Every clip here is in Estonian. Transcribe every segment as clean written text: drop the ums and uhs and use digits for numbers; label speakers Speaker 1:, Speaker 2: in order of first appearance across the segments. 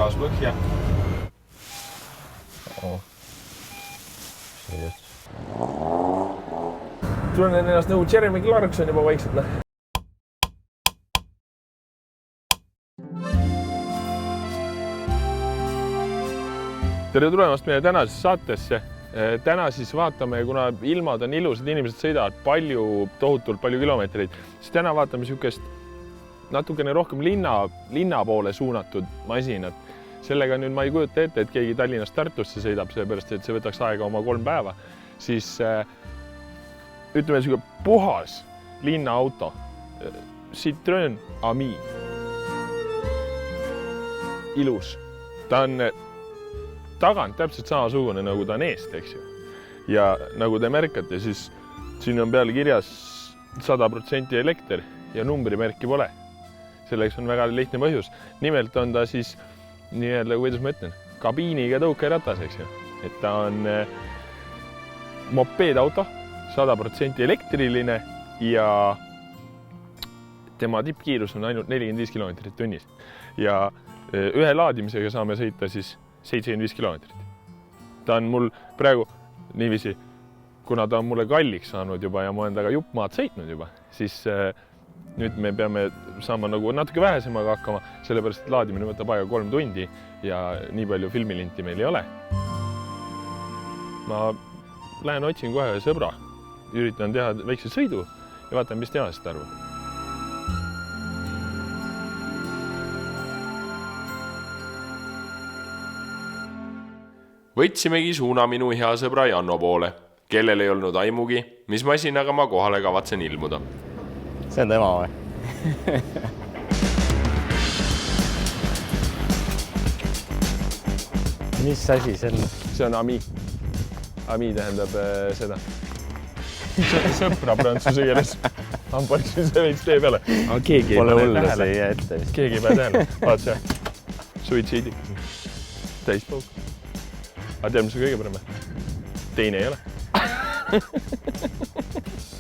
Speaker 1: gaas põhja. Tunnen ennast nagu Jeremy Clarkson juba vaikselt. Tere tulemast meie tänasesse saatesse. Täna siis vaatame, kuna ilmad on ilusad, inimesed sõidavad tohutult palju kilomeetreid, siis täna vaatame niisugust natukene rohkem linna poole suunatud masinat. Sellega nüüd ma ei kujuta ette, et keegi Tallinnast Tartusse sõidab, sellepärast et see võtaks aega oma 3 päeva. Siis ütleme niisugune puhas linnaauto. Citroen Ami. Ilus. Ta on tagant täpselt samasugune, nagu ta on eest, eks ju. Ja nagu te märkate, siis siin on peal kirjas 100% elekter ja numbrimärki pole. Selleks on väga lihtne põhjus. Nimelt on ta siis, nii-öelda, kuidas ma ütlen, kabiiniga tõukeratas, eks ju. Et ta on mopeedauto, 100% elektriline ja tema tippkiirus on ainult 45 kilomeetrit tunnis. Ja ühe laadimisega saame sõita siis 75 kilomeetrit. Ta on mul praegu niiviisi, kuna ta on mulle kalliks saanud juba ja ma olen taga juppmaad sõitnud juba, siis nüüd me peame saama nagu natuke vähesemaga hakkama, sellepärast et laadimine võtab aega 3 tundi ja nii palju filmilinti meil ei ole. Ma lähen otsin kohe sõbra, üritan teha väikse sõidu ja vaatan, mis tema sellest arvab. Võtsimegi suuna minu hea sõbra Janno poole, kellel ei olnud aimugi, mis masinaga ma kohale kavatsen ilmuda.
Speaker 2: See on tema või? Mis asi see on?
Speaker 1: See on Ami. Ami tähendab seda. Sõpra prantsuse keeles. Hamparksin see veits tee peale. Aga keegi ei pane tähele. Keegi ei pane tähele. Vaat see. Suitsiidikas. Täispauk. Aga tead, mis on kõige parem? Teine ei ole.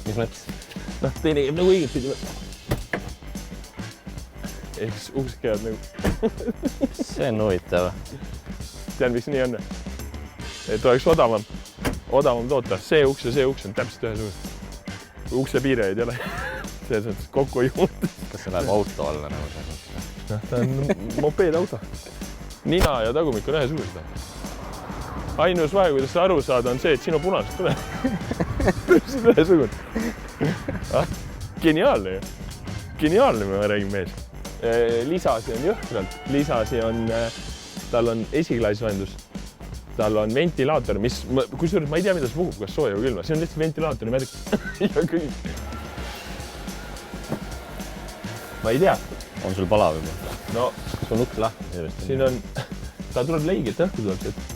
Speaker 2: Mis mõttes?
Speaker 1: Teine käib nagu õiget pidi. Ehk siis uksed käivad nagu.
Speaker 2: See on huvitav.
Speaker 1: Tead, miks nii on? Et oleks odavam toota. See uks ja see uks on täpselt ühesugused. Ukse piirajaid ei ole. Selles mõttes kokku ei juhtu.
Speaker 2: Kas see läheb auto alla nagu see?
Speaker 1: Ta on mopeedauto. Nina ja tagumik on ühesugused. Ainus vahe, kuidas sa aru saada, on see, et sinu punasest tule. Täpselt ühesugune. Geniaalne ju. Geniaalne, ma räägin mees. Lisasi on jõhkralt. Lisasi on, tal on esiklaasvendus. Tal on ventilaator, mis, kusjuures ma ei tea, mida see puhub, kas sooja või külma. See on lihtsalt ventilaatori märk. Ja kõik. Ma ei tea.
Speaker 2: On sul palav juba?
Speaker 1: No,
Speaker 2: sul nukk lahti.
Speaker 1: Siin on, ta tuleb leigelt õhku tuleb see.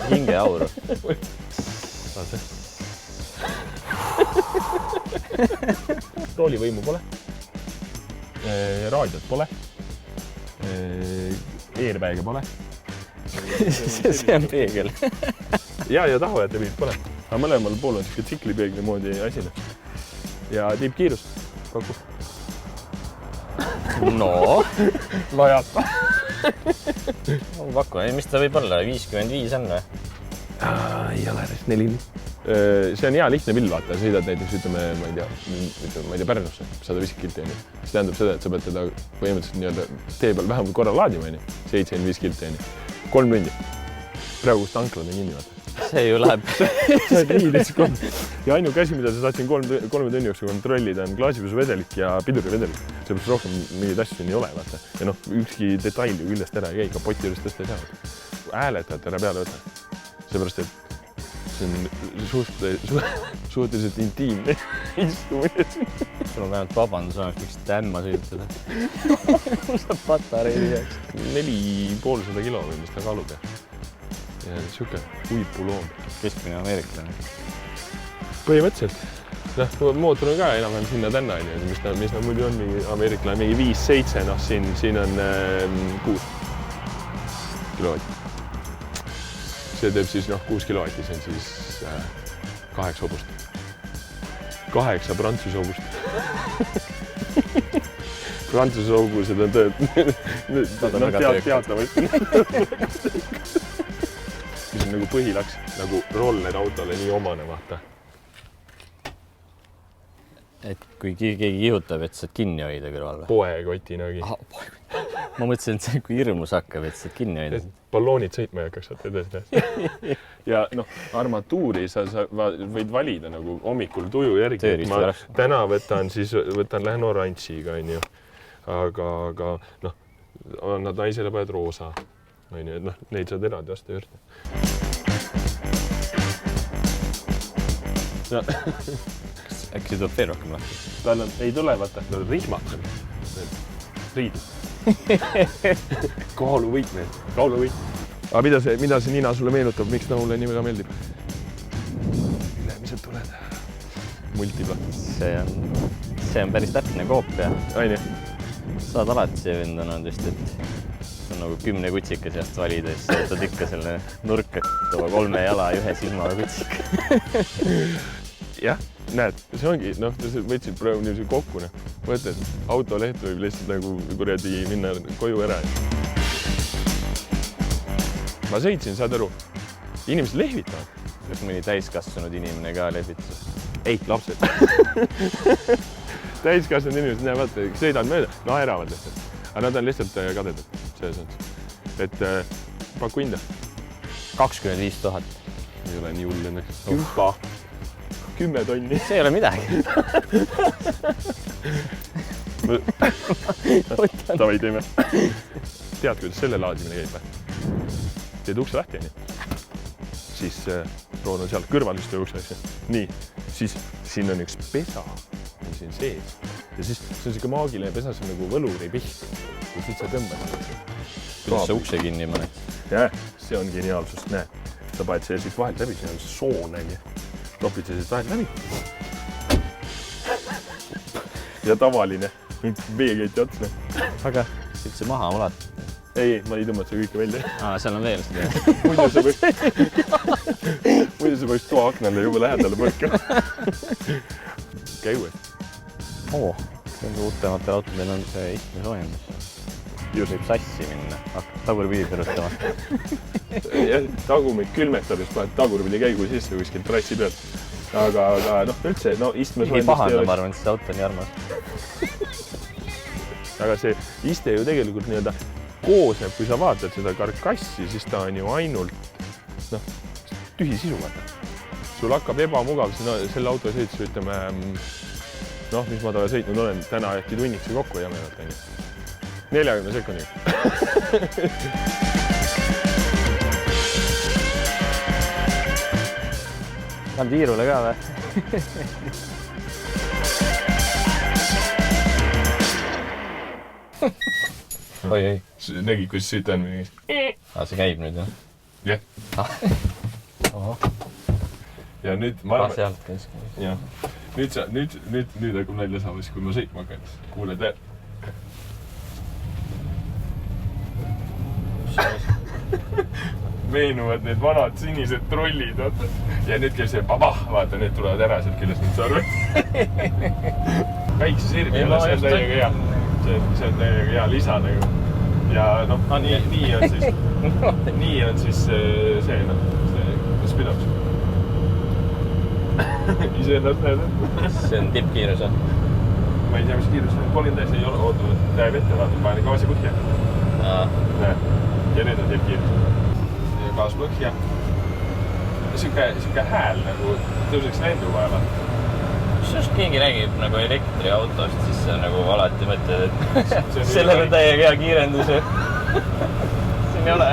Speaker 2: Hinge auru.
Speaker 1: Roolivõimu pole. Raadiot pole. Airbag'e pole.
Speaker 2: See on peegel.
Speaker 1: Ja tahuajate pilt pole. Aga mõlemal pool on siuke tsiklipeegli moodi asina. Ja tippkiirus kokku.
Speaker 2: No.
Speaker 1: Lajata.
Speaker 2: Pakku, mis ta võib olla? 55 on või?
Speaker 1: Ei ole, 4. See on hea lihtne pill, vaata. Sõidad näiteks, ütleme, ma ei tea, Pärnusse, 150 kilti. See tähendab seda, et sa pead teda põhimõtteliselt nii-öelda tee peal vähemalt korra laadima, 75 kilti. 3 tundi. Praegu kus tanklad on kinni, vaata.
Speaker 2: See ju läheb.
Speaker 1: See on nii lihtsalt. Ja ainuke asi, mida sa saatsin 3 tunni jooksul kontrollida, on klaasipusuvedelik ja pidurivedelik. Seepärast rohkem mingeid asju ei ole, vaata. Ja ükski detail ju küljest ära ei käi, kapoti juures tõsta ei saa. Hääletajad ära peale võtta. Seepärast, et see on suhteliselt intiimne istumine.
Speaker 2: Sul on vähemalt vabandus olemas, miks te ämma sõidutada. Saab patarei jääks.
Speaker 1: 4,5 kilo või mis ta kaalub. Ja siuke huipuloom.
Speaker 2: Keskmine ameeriklane.
Speaker 1: Põhimõtteliselt. Mootor on ka enam-vähem sinna tänna, mis ta muidu on mingi ameeriklane, mingi 5-7, siin on 6 kilovatti. See teeb siis 6 kilovatti, see on siis 8 hobust. 8 Prantsuse hobust. prantsushoogused on tööd. Teatavasti. Mis on nagu põhilaks, nagu roller autole nii omane, vaata.
Speaker 2: Et kui keegi kihutab, et saad kinni hoida kõrval või?
Speaker 1: Poekotinagi.
Speaker 2: Ma mõtlesin, et see kui hirmus hakkab, et saad kinni hoida.
Speaker 1: Balloonid sõitma ei hakkaks edasi. Ja armatuuri sa võid valida nagu hommikul tuju järgi. Täna lähen oranžiga, on ju. Aga nad naisele paned roosa. Neid saad eraldi osta juurde.
Speaker 2: Äkki tuleb veel rohkem lahti?
Speaker 1: Tal ei tule, vaata, rihmad. Riidud. Kaaluvõit need. Aga mida see nina sulle meenutab? Miks ta mulle nii väga meeldib? Ülemised tuled. Multiba.
Speaker 2: See on päris täpne koopia.
Speaker 1: Aine.
Speaker 2: Saad alati see vendanud vist, et on nagu 10 kutsika seast valida, siis võtad ikka selle nurka 3 jala ja 1 silmaga kutsika.
Speaker 1: Jah, näed, see ongi, võtsid praegu niisuguse kokku. Võtad, autoleht võib lihtsalt nagu kuradi minna koju ära. Ma sõitsin, saad aru, inimesed lehvitavad.
Speaker 2: Kas mõni täiskasvanud inimene ka lehvitas?
Speaker 1: Ei, lapsed. Täiskasvanud inimesed näevad, sõidavad mööda, naeravad lihtsalt. Aga nad on lihtsalt kadedad, selles mõttes. Et paku hinda.
Speaker 2: 25 000.
Speaker 1: Ei ole nii hull õnneks. 10 tonni.
Speaker 2: See ei ole midagi.
Speaker 1: Tavai teeme. Tead, kuidas selle laadimine käib? Teed ukse lahti, siis roon on seal kõrval just ukse. Nii, siis siin on üks pesa siin sees. Ja siis see on siuke maagiline pesa, see on nagu võluri piht. Ja siis sa tõmbad.
Speaker 2: Kuidas sa ukse kinni paned?
Speaker 1: Jah, see on geniaalsust, näe. Sa paned see siit vahelt läbi, siin on soon, topid see siit vahelt läbi. Ja tavaline, veekeeti otsne.
Speaker 2: Aga siit see maha ulat?
Speaker 1: Ei, ma ei tõmmata see kõike välja.
Speaker 2: Seal on veel seda.
Speaker 1: Muidu sa peaks toa aknale juba lähedale põrka. Käi uuesti.
Speaker 2: See on uutematel autodel on see istme soojendus. Võib sassi minna, hakkab tagurpidi perutama.
Speaker 1: Tagumid külmetades paned tagurpidi käigu sisse kuskil trassi pealt. Aga üldse, istme soojendust
Speaker 2: ei pahanda, ma arvan, et see auto on nii armas.
Speaker 1: Aga see iste ju tegelikult nii-öelda koosneb, kui sa vaatad seda karkassi, siis ta on ju ainult tühi sisu vaata. Sul hakkab ebamugav, selle auto sõitis, ütleme, mis ma talle sõitnud olen, täna äkki tunniks kokku ja meenalt, 40 sekundiga.
Speaker 2: Lähen tiirule ka või? Oi.
Speaker 1: Nägid, kus siit on?
Speaker 2: See käib nüüd, jah?
Speaker 1: Jah. Ja nüüd ma arvan...
Speaker 2: sealt käis.
Speaker 1: Jah. Nüüd hakkab nalja saamas, kui ma sõitma hakkan. Kuuled veel. Meenuvad need vanad sinised trollid. Ja nüüd käib see babah, vaata, need tulevad ära sealt küljest nüüd sarvet. Väikse sirmi ei ole, see on täiega hea. See on täiega hea lisa nagu. Ja nii on siis see, kuidas pidaks. Ise ennast näed.
Speaker 2: See on tippkiirus, jah?
Speaker 1: Ma ei tea, mis kiirus on. 30 ei ole ootunud, läheb ette, vaata, panen gaasi põhja. Ja nüüd on tippkiirus. Gaas põhja. Siuke hääl nagu tõuseks lendu vaja.
Speaker 2: Just keegi räägib nagu elektriautost, siis sa nagu alati mõtled, et sellel on täiega hea kiirendus. Siin ei ole.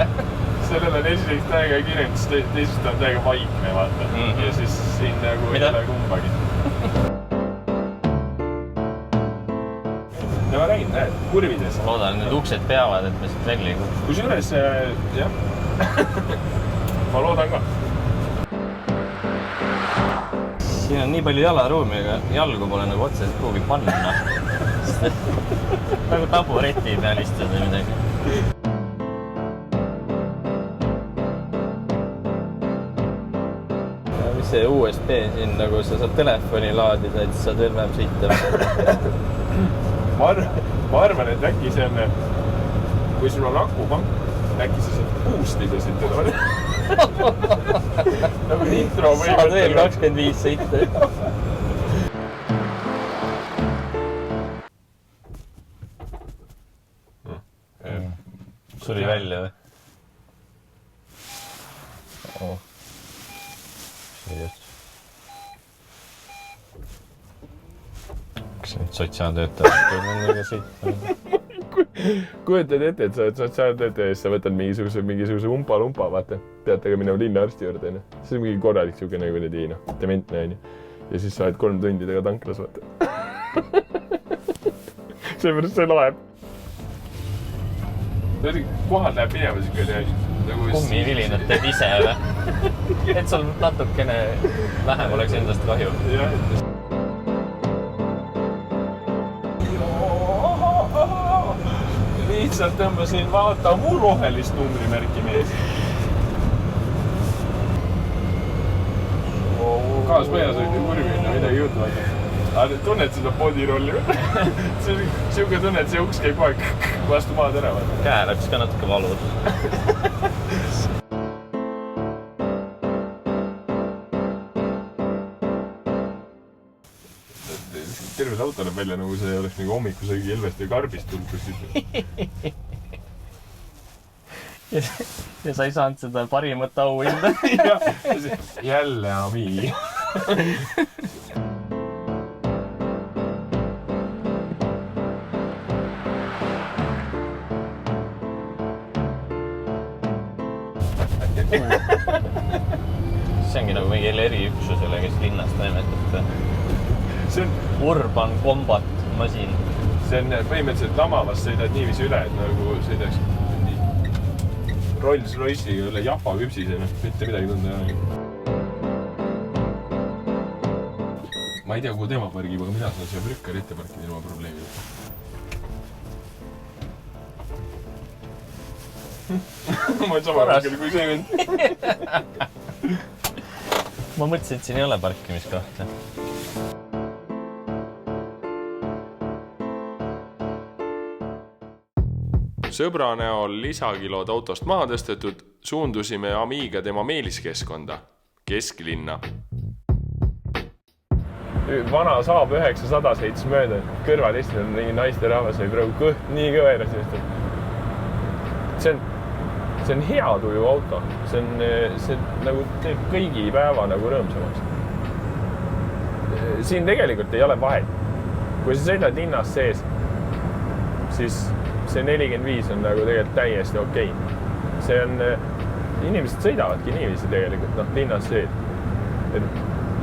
Speaker 2: Sellel on esiteks täiega kiirendus, teisest on täiega vaikne, vaata. Ja siis siin nagu ei ole kumbagi. Ja ma räägin, näed, kurvides. Ma loodan, need uksed peavad, et me siit välja ei kuhu.
Speaker 1: Kusjuures, jah. Ma loodan ka.
Speaker 2: Siin on nii palju jalaruumi, aga jalgu pole nagu otseselt kuhugi panna. Nagu tabureti peal istud või midagi. Ja mis see USB siin, nagu sa saad telefoni laadida, et saad veel vähem sõita.
Speaker 1: Ma ma arvan, et äkki see on, kui sul on akupank, äkki sa saad boostida siit teda. Nagu intro või...
Speaker 2: Saad veel 25 sõita. Suri välja või? Kas nüüd sotsiaaltöötajad nendega sõita?
Speaker 1: Kujutad ette, et sa oled sotsiaaltöötaja ja sa võtad mingisuguse umpa-lumpa, vaata. Peate ka minema linna arsti juurde. See on mingi korralik siuke nagu dementne. Ja siis sa oled 3 tundi tega tanklas, vaata. Seepärast see loeb. Kohal läheb minema siuke
Speaker 2: kummivilinad teed ise või? Et sul natukene vähem oleks endast kahju.
Speaker 1: Lihtsalt tõmbasin vaata mu rohelist numbrimärki mees. Kaaspõjas oli kurvi, midagi juhtu vaata. Aga tunned seda podirolli või? See on siuke tunne, et see uks käib kogu aeg vastu maad ära.
Speaker 2: Käe läks ka natuke valud.
Speaker 1: Terves auto näeb välja, nagu see oleks nagu hommikusöögi Ilvest ja karbist tulnud kuskilt.
Speaker 2: Ja sa ei saanud seda parimat auhinda.
Speaker 1: Jälle Ami.
Speaker 2: See ongi nagu mingi eriüksusele, kes linnast toimetab.
Speaker 1: See on
Speaker 2: Urban Combat masin.
Speaker 1: See on põhimõtteliselt lamavast sõidad niiviisi üle, et nagu sõidaks Rolls-Royce'iga üle Japa küpsisena. Mitte midagi tunda. Ma ei tea, kuhu tema pargib, aga mina saan siia Brükkari ette parkida ilma probleemida. Ma olen sama parkida kui see vend.
Speaker 2: Ma mõtlesin, et siin ei ole parkimiskohta.
Speaker 1: Sõbra näol lisakilod autost maha tõstetud, suundusime Amiga tema meeliskeskkonda, kesklinna. Vana Saab 900 sõits mööda, kõrval Eestil on mingi naiste rahvas või praegu kõht nii kõveras. See on hea tuju auto, see nagu teeb kõigi päeva nagu rõõmsamaks. Siin tegelikult ei ole vahet. Kui sa sõidad linnas sees, siis see 45 on nagu tegelikult täiesti okei. See on, inimesed sõidavadki niiviisi tegelikult, linnas sees.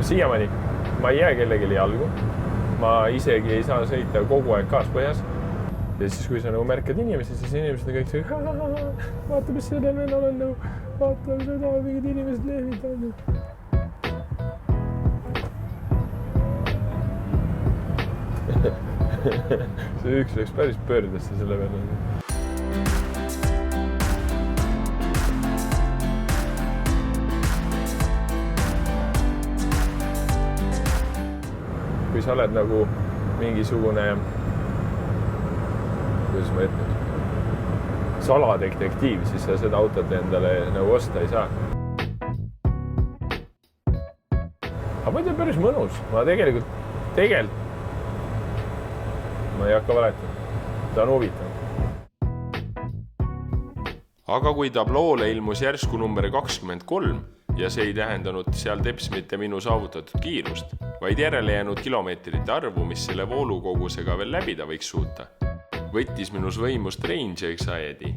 Speaker 1: Siiamaani ma ei jää kellelegi jalgu, ma isegi ei saa sõita kogu aeg kaaspõhjas. Ja siis, kui sa nagu märkad inimesi, siis inimesed on kõik see, vaata, mis sellel vennal on nagu, vaata, seda mingid inimesed lehvitavad. See üks läks päris pöördesse selle vennal. Kui sa oled nagu mingisugune, kuidas ma ütlen, saladetektiiv, siis sa seda autot endale nagu osta ei saa. Aga ma ei tea, päris mõnus. Ma tegelikult ma ei hakka valetama. Ta on huvitav. Aga kui tabloole ilmus järsku number 23 ja see ei tähendanud seal teps mitte minu saavutatud kiirust, vaid järele jäänud kilomeetrite arvu, mis selle voolukogusega veel läbida võiks suuta, võttis minus võimust range anxiety,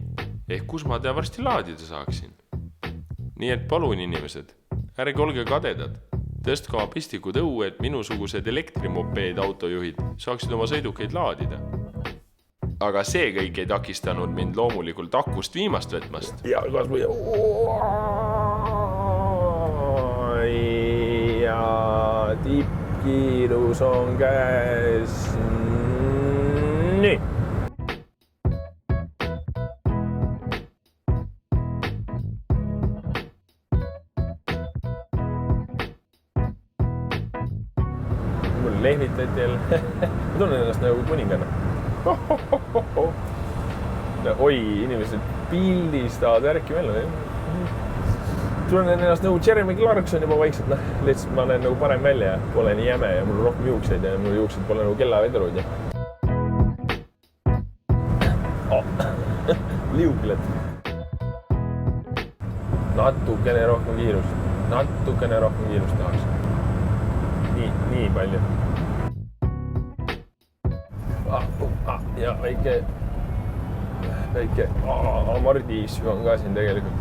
Speaker 1: ehk kus ma tea varsti laadida saaksin. Nii et palun inimesed, ärge olge kadedad, tõstke oma pistikud õue, et minusugused elektrimopeed autojuhid saaksid oma sõidukeid laadida. Aga see kõik ei takistanud mind loomulikult akust viimast võtmast. Ja kas või... Ja tippkiirus on käes. Nii. Mul lehvitati jälle. Ma tunnen ennast nagu kuninganna. Oi, inimesed pildistavad värki välja. Tunnen ennast nagu Jeremy Clarkson juba vaikselt. Lihtsalt ma olen nagu parem välja ja pole nii jäme ja mul on rohkem juukseid ja mul juuksed pole nagu kellavedrud. Liugled. Natukene rohkem kiirust tahaks. Nii palju. Ja väike amordiissu on ka siin tegelikult.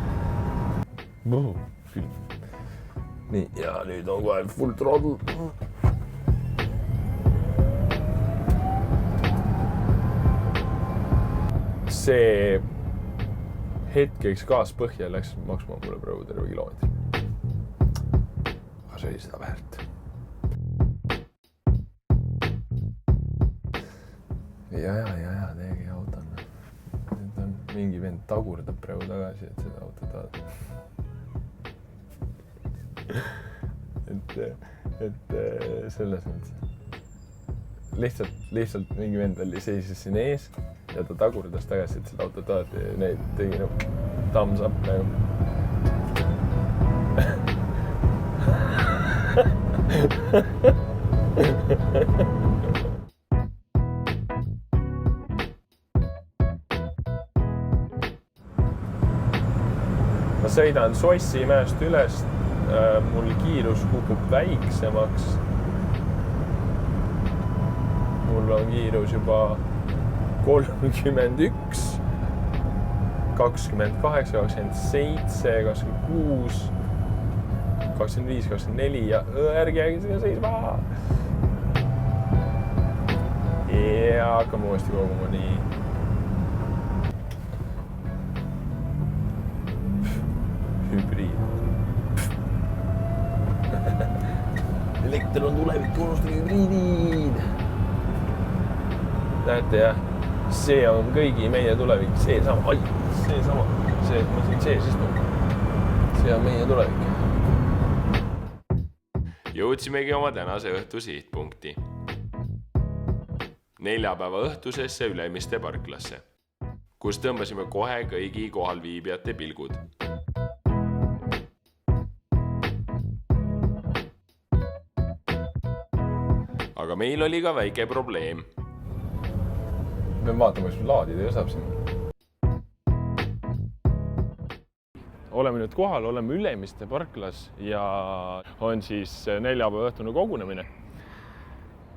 Speaker 1: Nii, ja nüüd on kohe full throttle. See hetkeks gaas põhja läks maksma mulle praegu terve kilomeetri. Aga see oli seda väärt. Ja, teiegi auto on. Nüüd on mingi vend tagurdab praegu tagasi, et seda auto taad. Et selles mõttes. Lihtsalt mingi vend oli seisis siin ees ja ta tagurdas tagasi, et seda auto taad ja neid tegi nagu thumbs up nagu. Ma sõidan Sossimäest üles, mul kiirus kukub väiksemaks. Mul on kiirus juba 31, 28, 27, 26, 25, 24 ja ärge siia seisma. Ja hakkame uuesti koguma nii. Hübriid. Elekter on tulevik, unustage hübriidid. Näete jah, see on kõigi meie tulevik, seesama, ma siin sees istun. See on meie tulevik.
Speaker 3: Jõudsimegi oma tänase õhtu sihtpunkti. Neljapäeva õhtusesse Ülemiste parklasse, kus tõmbasime kohe kõigi kohalviibijate pilgud. Aga meil oli ka väike probleem.
Speaker 1: Pean vaatama, kas laadida ja saab siin. Oleme nüüd kohal, oleme Ülemiste parklas ja on siis neljapäeva õhtune kogunemine.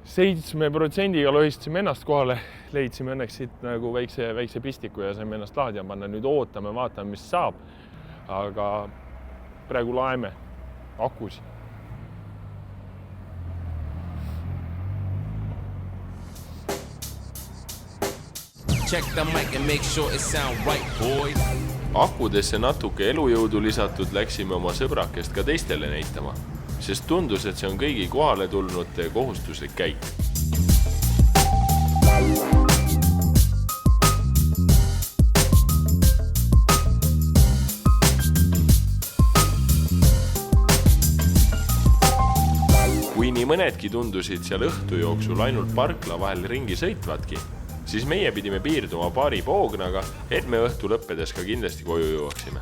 Speaker 1: 7%-ga lohistasime ennast kohale, leidsime õnneks siit nagu väikse pistiku ja saime ennast laadima panna. Nüüd ootame, vaatame, mis saab. Aga praegu laeme akusi.
Speaker 3: Check the mic and make sure it sound right, boy. Akudesse natuke elujõudu lisatud läksime oma sõbrakest ka teistele näitama, sest tundus, et see on kõigi kohale tulnute kohustuslik käik. Kui nii mõnedki tundusid seal õhtu jooksul ainult parkla vahel ringi sõitvatki, siis meie pidime piirduma paari poognaga, et me õhtu lõppedes ka kindlasti koju jõuaksime.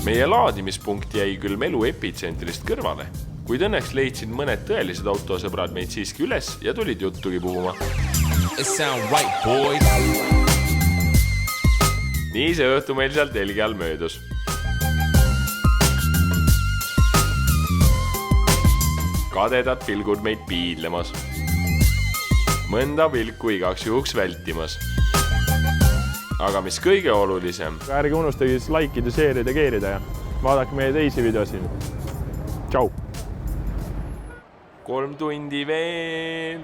Speaker 3: Meie laadimispunkt jäi küll Melu epitsentrist kõrvale, kuid õnneks leidsid mõned tõelised autosõbrad meid siiski üles ja tulid juttugi puhuma. Nii see õhtu meil seal telgi all möödus. Kadedad pilgud meid piidlemas. Mõnda pilku igaks juhuks vältimas. Aga mis kõige olulisem?
Speaker 1: Ärge unustage likeida, share'ida, keerida ja vaadake meie teisi videosid. Tšau!
Speaker 3: 3 tundi veel.